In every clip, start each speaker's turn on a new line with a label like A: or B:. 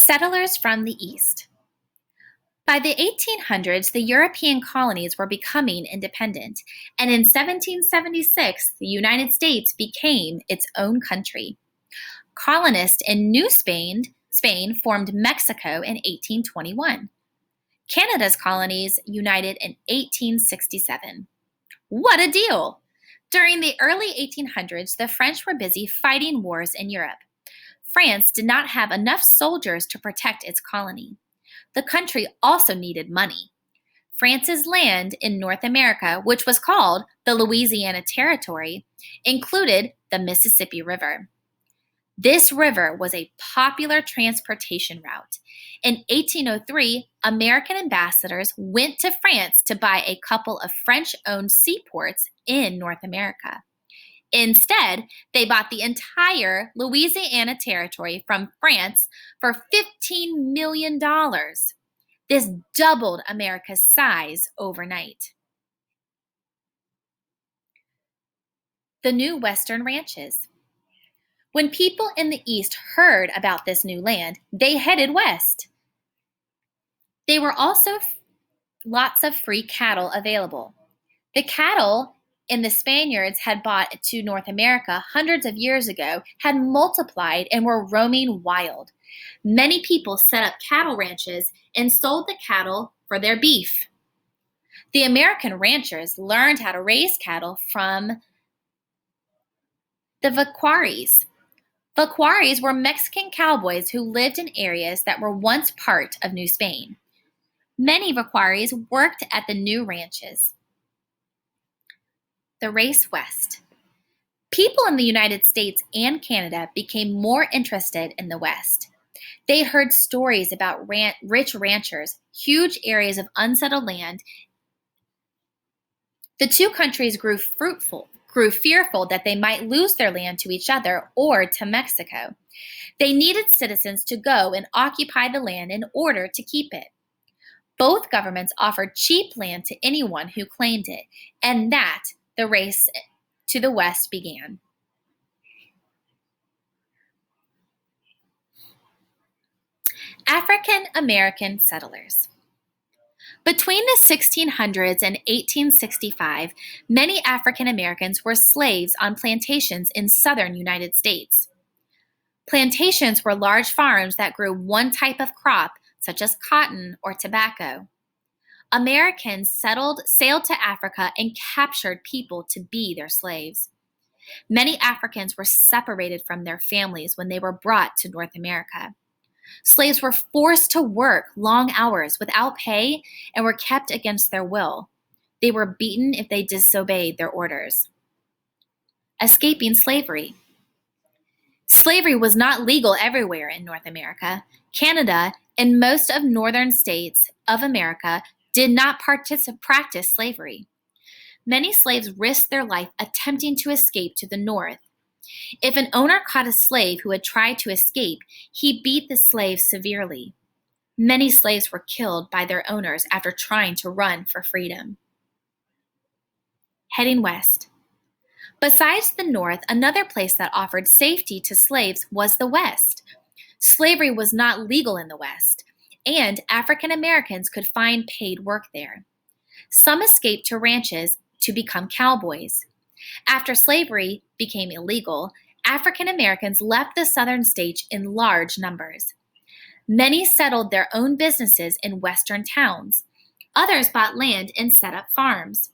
A: Settlers from the East. By the 1800s, the European colonies were becoming independent, and in 1776, the United States became its own country. Colonists in New Spain formed Mexico in 1821. Canada's colonies united in 1867. What a deal! During the early 1800s, the French were busy fighting wars in Europe. France did not have enough soldiers to protect its colony. The country also needed money. France's land in North America, which was called the Louisiana Territory, included the Mississippi River. This river was a popular transportation route. In 1803, American ambassadors went to France to buy a couple of French-owned seaports in North America. Instead, they bought the entire Louisiana Territory from France for $15 million. This doubled America's size overnight. The new Western ranches. When people in the East heard about this new land, they headed west. There were also lots of free cattle available. The cattle the Spaniards had brought to North America hundreds of years ago had multiplied and were roaming wild. Many people set up cattle ranches and sold the cattle for their beef. The American ranchers learned how to raise cattle from the vaqueros. Vaqueros were Mexican cowboys who lived in areas that were once part of New Spain. Many vaqueros worked at the new ranches. The race west. People in the United States and Canada became more interested in the West. They heard stories about rich ranchers, huge areas of unsettled land. The two countries grew fearful that they might lose their land to each other or to Mexico. They needed citizens to go and occupy the land in order to keep it. Both governments offered cheap land to anyone who claimed it, and the race to the west began. African American settlers. Between the 1600s and 1865, many African Americans were slaves on plantations in southern United States. Plantations were large farms that grew one type of crop, such as cotton or tobacco. Americans sailed to Africa and captured people to be their slaves. Many Africans were separated from their families when they were brought to North America. Slaves were forced to work long hours without pay and were kept against their will. They were beaten if they disobeyed their orders. Escaping slavery. Slavery was not legal everywhere in North America. Canada and most of northern states of America did not practice slavery. Many slaves risked their life attempting to escape to the north. If an owner caught a slave who had tried to escape, he beat the slave severely. Many slaves were killed by their owners after trying to run for freedom. Heading west. Besides the north, another place that offered safety to slaves was the west. Slavery was not legal in the west, and African Americans could find paid work there. Some escaped to ranches to become cowboys. After slavery became illegal, African Americans left the southern states in large numbers. Many settled their own businesses in western towns. Others bought land and set up farms.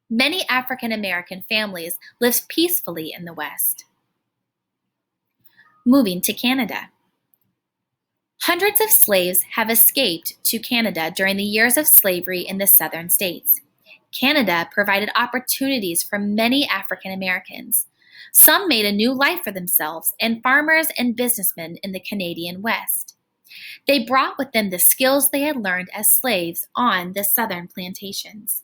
A: Many African American families lived peacefully in the West. Moving to Canada. Hundreds of slaves have escaped to Canada during the years of slavery in the southern states. Canada provided opportunities for many African Americans. Some made a new life for themselves and farmers and businessmen in the Canadian West. They brought with them the skills they had learned as slaves on the southern plantations.